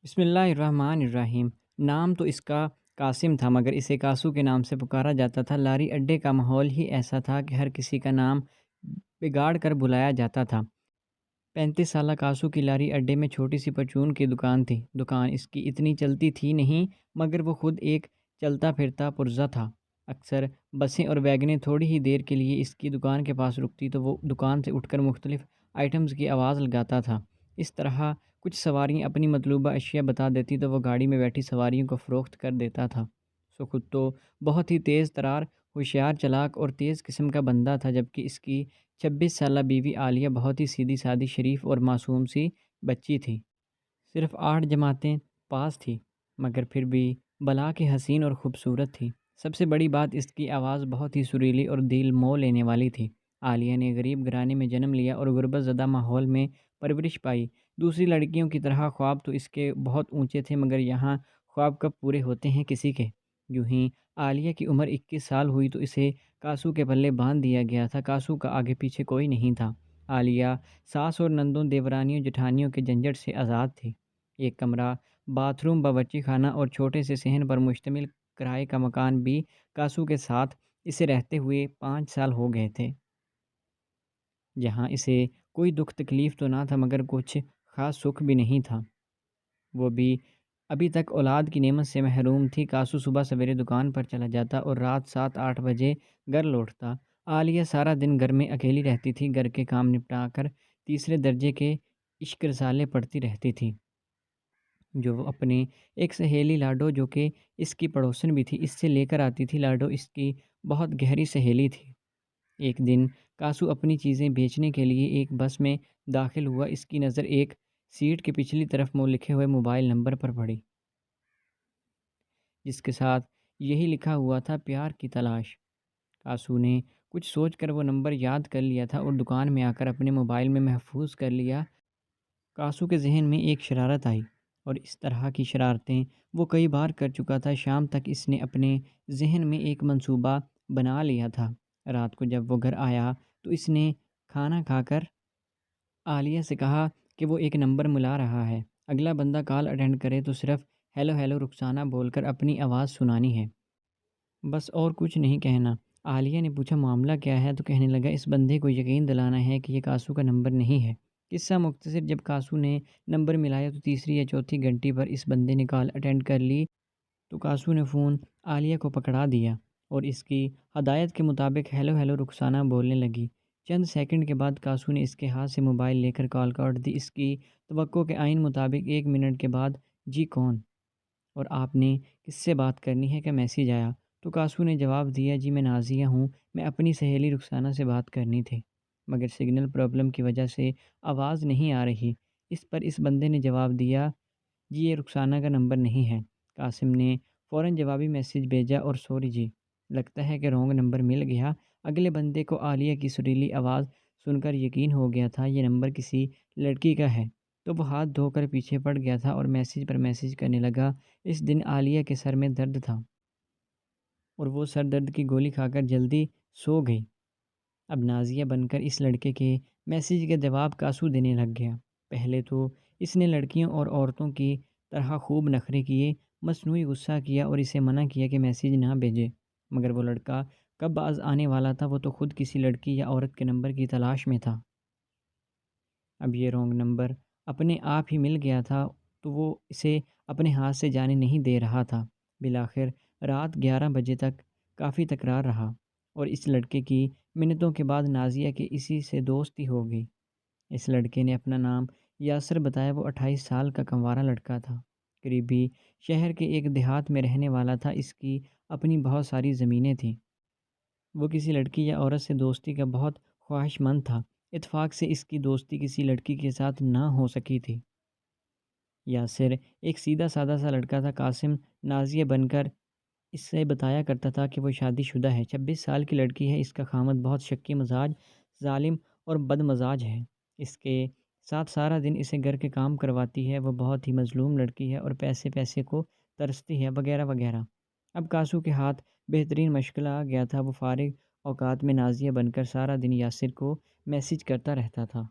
بسم اللہ الرحمن الرحیم۔ نام تو اس کا قاسم تھا، مگر اسے کاسو کے نام سے پکارا جاتا تھا۔ لاری اڈے کا ماحول ہی ایسا تھا کہ ہر کسی کا نام بگاڑ کر بلایا جاتا تھا۔ 35 سالہ کاسو کی لاری اڈے میں چھوٹی سی پرچون کی دکان تھی۔ دکان اس کی اتنی چلتی تھی نہیں، مگر وہ خود ایک چلتا پھرتا پرزہ تھا۔ اکثر بسیں اور ویگنیں تھوڑی ہی دیر کے لیے اس کی دکان کے پاس رکتی تو وہ دکان سے اٹھ کر مختلف آئٹمز کی آواز لگاتا تھا۔ اس طرح کچھ سواریاں اپنی مطلوبہ اشیاء بتا دیتی تو وہ گاڑی میں بیٹھی سواریوں کو فروخت کر دیتا تھا۔ سو خود تو بہت ہی تیز ترار، ہوشیار، چالاک اور تیز قسم کا بندہ تھا، جبکہ اس کی 26 سالہ بیوی عالیہ بہت ہی سیدھی سادی، شریف اور معصوم سی بچی تھی۔ صرف 8 جماعتیں پاس تھی، مگر پھر بھی بلا کے حسین اور خوبصورت تھی۔ سب سے بڑی بات، اس کی آواز بہت ہی سریلی اور دل مو لینے والی تھی۔ عالیہ نے غریب گھرانے میں جنم لیا اور غربت زدہ ماحول میں پرورش پائی۔ دوسری لڑکیوں کی طرح خواب تو اس کے بہت اونچے تھے، مگر یہاں خواب کب پورے ہوتے ہیں کسی کے۔ یوں ہی عالیہ کی عمر 21 سال ہوئی تو اسے کاسو کے پلے باندھ دیا گیا تھا۔ کاسو کا آگے پیچھے کوئی نہیں تھا۔ عالیہ ساس اور نندوں، دیورانیوں، جٹھانیوں کے جھنجھٹ سے آزاد تھی۔ ایک کمرہ، باتھ روم، باورچی خانہ اور چھوٹے سے صحن پر مشتمل کرائے کا مکان بھی کاسو کے ساتھ اسے رہتے ہوئے 5 سال ہو گئے تھے۔ جہاں اسے کوئی دکھ تکلیف تو نہ تھا، مگر کچھ خاص سکھ بھی نہیں تھا۔ وہ بھی ابھی تک اولاد کی نعمت سے محروم تھی۔ کاسو صبح سویرے دکان پر چلا جاتا اور رات 7-8 بجے گھر لوٹتا۔ عالیہ سارا دن گھر میں اکیلی رہتی تھی، گھر کے کام نپٹا کر تیسرے درجے کے عشق رسالے پڑھتی رہتی تھی، جو وہ اپنے ایک سہیلی لاڈو، جو کہ اس کی پڑوسن بھی تھی، اس سے لے کر آتی تھی۔ لاڈو اس کی بہت گہری سہیلی تھی۔ ایک دن کاسو اپنی چیزیں بیچنے کے لیے ایک بس میں داخل ہوا۔ اس کی نظر ایک سیٹ کے پچھلی طرف لکھے ہوئے موبائل نمبر پر پڑی، جس کے ساتھ یہی لکھا ہوا تھا: پیار کی تلاش۔ کاسو نے کچھ سوچ کر وہ نمبر یاد کر لیا تھا اور دکان میں آ کر اپنے موبائل میں محفوظ کر لیا۔ کاسو کے ذہن میں ایک شرارت آئی، اور اس طرح کی شرارتیں وہ کئی بار کر چکا تھا۔ شام تک اس نے اپنے ذہن میں ایک منصوبہ بنا لیا تھا۔ رات کو جب وہ گھر آیا تو اس نے کھانا کھا کر عالیہ سے کہا کہ وہ ایک نمبر ملا رہا ہے۔ اگلا بندہ کال اٹینڈ کرے تو صرف ہیلو ہیلو رخسانہ بول کر اپنی آواز سنانی ہے، بس اور کچھ نہیں کہنا۔ عالیہ نے پوچھا معاملہ کیا ہے، تو کہنے لگا اس بندے کو یقین دلانا ہے کہ یہ کاسو کا نمبر نہیں ہے۔ قصہ مختصر، جب کاسو نے نمبر ملایا تو تیسری یا چوتھی گھنٹی پر اس بندے نے کال اٹینڈ کر لی تو کاسو نے فون عالیہ کو پکڑا دیا اور اس کی ہدایت کے مطابق ہیلو ہیلو رخسانہ بولنے لگی۔ چند سیکنڈ کے بعد کاسو نے اس کے ہاتھ سے موبائل لے کر کال کاٹ دی۔ اس کی توقع کے عین مطابق 1 منٹ کے بعد: جی کون؟ اور آپ نے کس سے بات کرنی ہے؟ کیا میسیج آیا؟ تو کاسو نے جواب دیا: جی میں نازیہ ہوں، میں اپنی سہیلی رخسانہ سے بات کرنی تھی، مگر سگنل پرابلم کی وجہ سے آواز نہیں آ رہی۔ اس پر اس بندے نے جواب دیا: جی یہ رخسانہ کا نمبر نہیں ہے۔ قاسم نے فوراً جوابی میسیج بھیجا: اور سوری جی، لگتا ہے کہ رونگ نمبر مل گیا۔ اگلے بندے کو عالیہ کی سریلی آواز سن کر یقین ہو گیا تھا یہ نمبر کسی لڑکی کا ہے، تو وہ ہاتھ دھو کر پیچھے پڑ گیا تھا اور میسیج پر میسیج کرنے لگا۔ اس دن عالیہ کے سر میں درد تھا اور وہ سر درد کی گولی کھا کر جلدی سو گئی۔ اب نازیہ بن کر اس لڑکے کے میسیج کا جواب کاسو دینے لگ گیا۔ پہلے تو اس نے لڑکیوں اور عورتوں کی طرح خوب نخرے کیے، مصنوعی غصہ کیا اور اسے منع کیا کہ میسیج نہ بھیجے، مگر وہ لڑکا کب باز آنے والا تھا؟ وہ تو خود کسی لڑکی یا عورت کے نمبر کی تلاش میں تھا۔ اب یہ رونگ نمبر اپنے آپ ہی مل گیا تھا تو وہ اسے اپنے ہاتھ سے جانے نہیں دے رہا تھا۔ بالآخر رات 11 بجے تک کافی تکرار رہا اور اس لڑکے کی منتوں کے بعد نازیہ کے اسی سے دوستی ہو گئی۔ اس لڑکے نے اپنا نام یاسر بتایا۔ وہ 28 سال کا کنوارا لڑکا تھا، قریبی شہر کے ایک دیہات میں رہنے والا تھا۔ اس کی اپنی بہت ساری زمینیں تھیں۔ وہ کسی لڑکی یا عورت سے دوستی کا بہت خواہش مند تھا۔ اتفاق سے اس کی دوستی کسی لڑکی کے ساتھ نہ ہو سکی تھی۔ یاسر ایک سیدھا سادہ سا لڑکا تھا۔ قاسم نازیہ بن کر اس سے بتایا کرتا تھا کہ وہ شادی شدہ ہے، 26 سال کی لڑکی ہے۔ اس کا خامد بہت شکی مزاج، ظالم اور بد مزاج ہے۔ اس کے ساتھ سارا دن اسے گھر کے کام کرواتی ہے۔ وہ بہت ہی مظلوم لڑکی ہے اور پیسے پیسے کو ترستی ہے، وغیرہ وغیرہ۔ اب کاسو کے ہاتھ بہترین مشغلہ آ گیا تھا۔ وہ فارغ اوقات میں نازیہ بن کر سارا دن یاسر کو میسیج کرتا رہتا تھا۔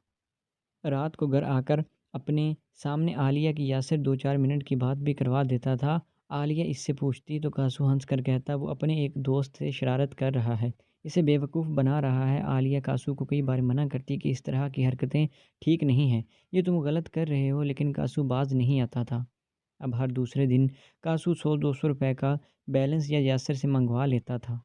رات کو گھر آ کر اپنے سامنے عالیہ کی یاسر 2-4 منٹ کی بات بھی کروا دیتا تھا۔ عالیہ اس سے پوچھتی تو کاسو ہنس کر کہتا وہ اپنے ایک دوست سے شرارت کر رہا ہے، اسے بیوقوف بنا رہا ہے۔ عالیہ کاسو کو کئی بار منع کرتی کہ اس طرح کی حرکتیں ٹھیک نہیں ہیں، یہ تم غلط کر رہے ہو، لیکن کاسو باز نہیں آتا تھا۔ اب ہر دوسرے دن کاسو 100-200 روپے کا بیلنس یا یاسر سے منگوا لیتا تھا۔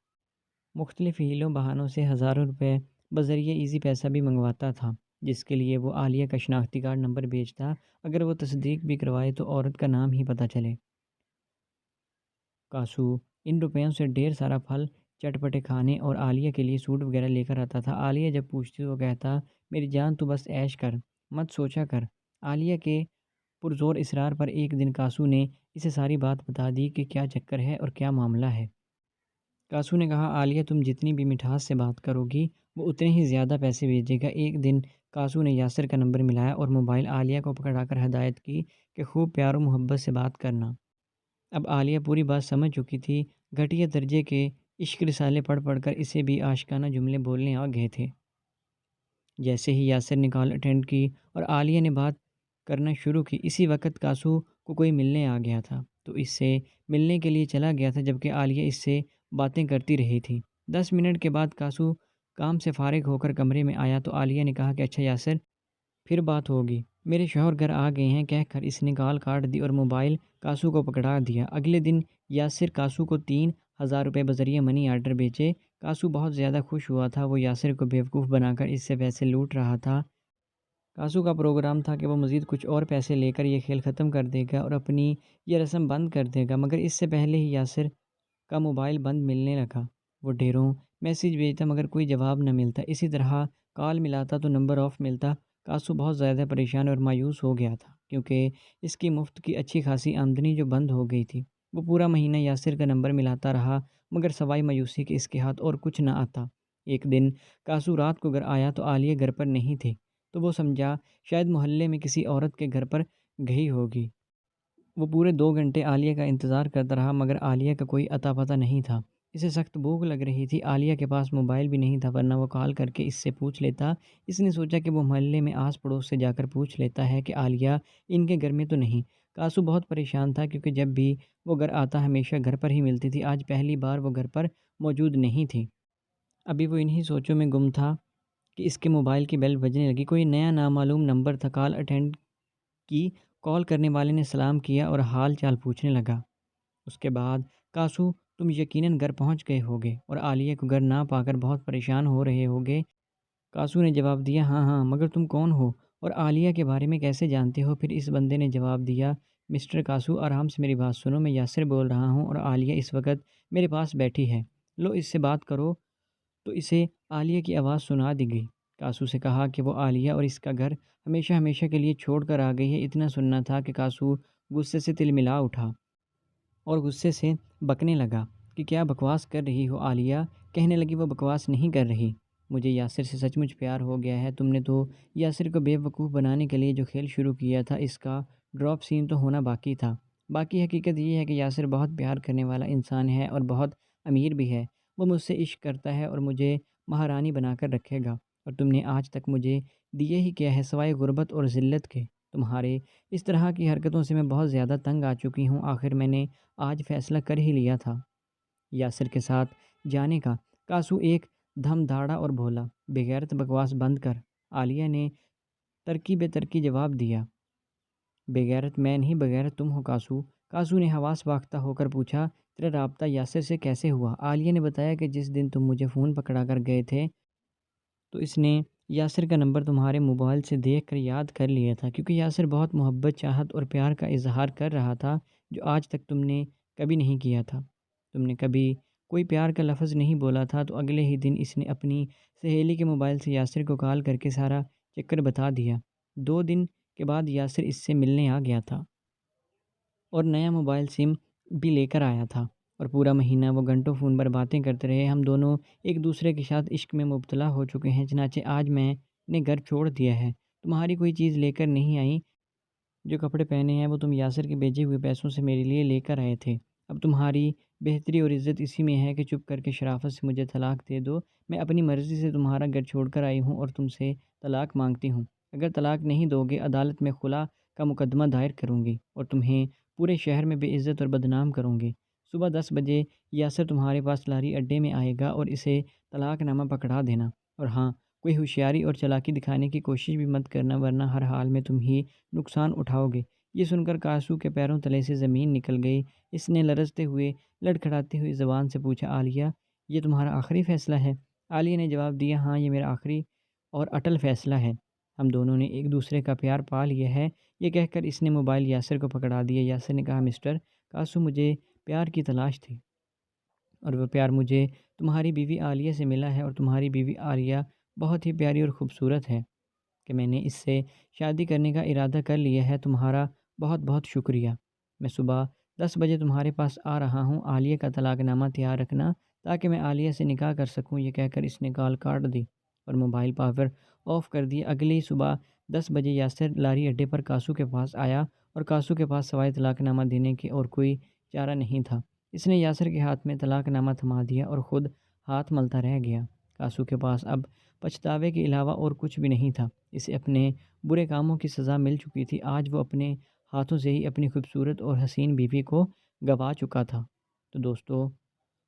مختلف ہیلوں بہانوں سے ہزاروں روپے بذریعہ ایزی پیسہ بھی منگواتا تھا، جس کے لیے وہ عالیہ کا شناختی کارڈ نمبر بھیجتا۔ اگر وہ تصدیق بھی کروائے تو عورت کا نام ہی پتہ چلے۔ کاسو ان روپیوں سے ڈھیر سارا پھل چٹپٹے کھانے اور عالیہ کے لیے سوٹ وغیرہ لے کر آتا تھا۔ عالیہ جب پوچھتی تو کہتا میری جان تو بس عیش کر، مت سوچا کر۔ عالیہ کے پرزور اصرار پر ایک دن کاسو نے اسے ساری بات بتا دی کہ کیا چکر ہے اور کیا معاملہ ہے۔ کاسو نے کہا عالیہ تم جتنی بھی مٹھاس سے بات کرو گی وہ اتنے ہی زیادہ پیسے بھیجے گا۔ ایک دن کاسو نے یاسر کا نمبر ملایا اور موبائل عالیہ کو پکڑا کر ہدایت کی کہ خوب پیار و محبت سے بات کرنا۔ اب عالیہ پوری بات سمجھ چکی تھی، گھٹیا درجے کے عشق رسالے پڑھ پڑھ کر اسے بھی عاشقانہ جملے بولنے آ گئے تھے۔ جیسے ہی یاسر نے کال اٹینڈ کی اور عالیہ نے بات کرنا شروع کی، اسی وقت کاسو کو کوئی ملنے آ گیا تھا تو اس سے ملنے کے لیے چلا گیا تھا، جبکہ عالیہ اس سے باتیں کرتی رہی تھی۔ 10 منٹ کے بعد کاسو کام سے فارغ ہو کر کمرے میں آیا تو عالیہ نے کہا کہ اچھا یاسر، پھر بات ہوگی، میرے شوہر گھر آ گئے ہیں، کہہ کر اس نے کال کاٹ دی اور موبائل کاسو کو پکڑا دیا۔ اگلے دن یاسر کاسو کو 3000 روپے بذریعہ منی آرڈر بیچے۔ کاسو بہت زیادہ خوش ہوا تھا، وہ یاسر کو بیوقوف بنا کر اس سے پیسے لوٹ رہا تھا۔ کاسو کا پروگرام تھا کہ وہ مزید کچھ اور پیسے لے کر یہ کھیل ختم کر دے گا اور اپنی یہ رسم بند کر دے گا، مگر اس سے پہلے ہی یاسر کا موبائل بند ملنے لگا۔ وہ ڈھیروں میسیج بھیجتا مگر کوئی جواب نہ ملتا، اسی طرح کال ملاتا تو نمبر آف ملتا۔ کاسو بہت زیادہ پریشان اور مایوس ہو گیا تھا، کیونکہ اس کی مفت کی اچھی خاصی آمدنی جو بند ہو گئی تھی۔ وہ پورا مہینہ یاسر کا نمبر ملاتا رہا، مگر سوائے مایوسی کے اس کے ہاتھ اور کچھ نہ آتا۔ ایک دن کاسو رات کو گھر آیا تو عالیہ گھر پر نہیں تھے، تو وہ سمجھا شاید محلے میں کسی عورت کے گھر پر گئی ہوگی۔ وہ پورے 2 گھنٹے عالیہ کا انتظار کرتا رہا، مگر عالیہ کا کوئی اتا پتہ نہیں تھا۔ اسے سخت بھوک لگ رہی تھی، عالیہ کے پاس موبائل بھی نہیں تھا، ورنہ وہ کال کر کے اس سے پوچھ لیتا۔ اس نے سوچا کہ وہ محلے میں آس پڑوس سے جا کر پوچھ لیتا ہے کہ عالیہ ان کے گھر میں تو نہیں۔ کاسو بہت پریشان تھا، کیونکہ جب بھی وہ گھر آتا ہمیشہ گھر پر ہی ملتی تھی، آج پہلی بار وہ گھر پر موجود نہیں تھی۔ ابھی وہ انہی سوچوں میں گم تھا کہ اس کے موبائل کی بیل بجنے لگی۔ کوئی نیا نامعلوم نمبر تھا، کال اٹینڈ کی۔ کال کرنے والے نے سلام کیا اور حال چال پوچھنے لگا۔ اس کے بعد کاسو تم یقیناً گھر پہنچ گئے ہوگے اور عالیہ کو گھر نہ پا کر بہت پریشان ہو رہے ہوگے۔ کاسو نے جواب دیا ہاں ہاں، مگر تم کون ہو اور عالیہ کے بارے میں کیسے جانتے ہو؟ پھر اس بندے نے جواب دیا مسٹر کاسو آرام سے میری بات سنو، میں یاسر بول رہا ہوں اور عالیہ اس وقت میرے پاس بیٹھی ہے، لو اس سے بات کرو۔ تو اسے عالیہ کی آواز سنا دی گئی۔ کاسو سے کہا کہ وہ عالیہ اور اس کا گھر ہمیشہ ہمیشہ کے لیے چھوڑ کر آ گئی ہے۔ اتنا سننا تھا کہ کاسو غصے سے تلملا اٹھا اور غصے سے بکنے لگا کہ کیا بکواس کر رہی ہو عالیہ؟ کہنے لگی وہ بکواس نہیں کر رہی، مجھے یاسر سے سچ مچ پیار ہو گیا ہے۔ تم نے تو یاسر کو بے وقوف بنانے کے لیے جو کھیل شروع کیا تھا، اس کا ڈراپ سین تو ہونا باقی تھا۔ باقی حقیقت یہ ہے کہ یاسر بہت پیار کرنے والا انسان ہے اور بہت امیر بھی ہے۔ وہ مجھ سے عشق کرتا ہے اور مجھے مہارانی بنا کر رکھے گا، اور تم نے آج تک مجھے دیے ہی کیا ہے سوائے غربت اور ذلت کے؟ تمہارے اس طرح کی حرکتوں سے میں بہت زیادہ تنگ آ چکی ہوں، آخر میں نے آج فیصلہ کر ہی لیا تھا یاسر کے ساتھ جانے کا۔ کاسو ایک دھم دھاڑا اور بولا بغیرت بکواس بند کر۔ عالیہ نے ترکی بے ترکی جواب دیا بغیرت میں نہیں، بغیرت تم ہو کاسو۔ کاسو نے حواس باختہ ہو کر پوچھا تیرا رابطہ یاسر سے کیسے ہوا؟ عالیہ نے بتایا کہ جس دن تم مجھے فون پکڑا کر گئے تھے تو اس نے یاسر کا نمبر تمہارے موبائل سے دیکھ کر یاد کر لیا تھا، کیونکہ یاسر بہت محبت چاہت اور پیار کا اظہار کر رہا تھا جو آج تک تم نے کبھی نہیں کیا تھا۔ تم نے کبھی کوئی پیار کا لفظ نہیں بولا تھا۔ تو اگلے ہی دن اس نے اپنی سہیلی کے موبائل سے یاسر کو کال کر کے سارا چکر بتا دیا۔ 2 دن کے بعد یاسر اس سے ملنے آ گیا تھا اور نیا موبائل سم بھی لے کر آیا تھا، اور پورا مہینہ وہ گھنٹوں فون پر باتیں کرتے رہے۔ ہم دونوں ایک دوسرے کے ساتھ عشق میں مبتلا ہو چکے ہیں، چنانچہ آج میں نے گھر چھوڑ دیا ہے۔ تمہاری کوئی چیز لے کر نہیں آئی، جو کپڑے پہنے ہیں وہ تم یاسر کے بھیجے ہوئے پیسوں سے میرے لیے لے کر آئے تھے۔ اب تمہاری بہتری اور عزت اسی میں ہے کہ چپ کر کے شرافت سے مجھے طلاق دے دو۔ میں اپنی مرضی سے تمہارا گھر چھوڑ کر آئی ہوں اور تم سے طلاق مانگتی ہوں۔ اگر طلاق نہیں دو گے عدالت میں خلا کا مقدمہ دائر کروں گی اور تمہیں پورے شہر میں بے عزت اور بدنام کروں گی۔ صبح 10 بجے یاسر تمہارے پاس لاری اڈے میں آئے گا اور اسے طلاق نامہ پکڑا دینا۔ اور ہاں، کوئی ہوشیاری اور چالاکی دکھانے کی کوشش بھی مت کرنا، ورنہ ہر حال میں تم ہی نقصان اٹھاؤ گے۔ یہ سن کر کاسو کے پیروں تلے سے زمین نکل گئی۔ اس نے لرزتے ہوئے لڑکھڑاتی ہوئی زبان سے پوچھا، عالیہ، یہ تمہارا آخری فیصلہ ہے؟ عالیہ نے جواب دیا، ہاں، یہ میرا آخری اور اٹل فیصلہ ہے۔ ہم دونوں نے ایک دوسرے کا پیار پا لیا ہے۔ یہ کہہ کر اس نے موبائل یاسر کو پکڑا دیا۔ یاسر نے کہا، مسٹر کاسو، مجھے پیار کی تلاش تھی اور وہ پیار مجھے تمہاری بیوی عالیہ سے ملا ہے، اور تمہاری بیوی عالیہ بہت ہی پیاری اور خوبصورت ہے کہ میں نے اس سے شادی کرنے کا ارادہ کر لیا ہے۔ تمہارا بہت بہت شکریہ۔ میں صبح 10 بجے تمہارے پاس آ رہا ہوں۔ عالیہ کا طلاق نامہ تیار رکھنا تاکہ میں عالیہ سے نکاح کر سکوں۔ یہ کہہ کر اس نے کال کاٹ دی اور موبائل پاور آف کر دیا۔ اگلی صبح 10 بجے یاسر لاری اڈے پر کاسو کے پاس آیا اور کاسو کے پاس سوائے طلاق نامہ دینے کے اور کوئی چارہ نہیں تھا۔ اس نے یاسر کے ہاتھ میں طلاق نامہ تھما دیا اور خود ہاتھ ملتا رہ گیا۔ کاسو کے پاس اب پچھتاوے کے علاوہ اور کچھ بھی نہیں تھا۔ اسے اپنے برے کاموں کی سزا مل چکی تھی۔ آج وہ اپنے ہاتھوں سے ہی اپنی خوبصورت اور حسین بیوی کو گنوا چکا تھا۔ تو دوستو،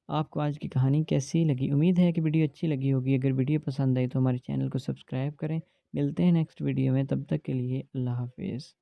آپ کو آج کی کہانی کیسی لگی؟ امید ہے کہ ویڈیو اچھی لگی ہوگی۔ اگر ویڈیو پسند آئی تو ہمارے چینل کو سبسکرائب کریں۔ ملتے ہیں نیکسٹ ویڈیو میں، تب تک کے لیے اللہ حافظ۔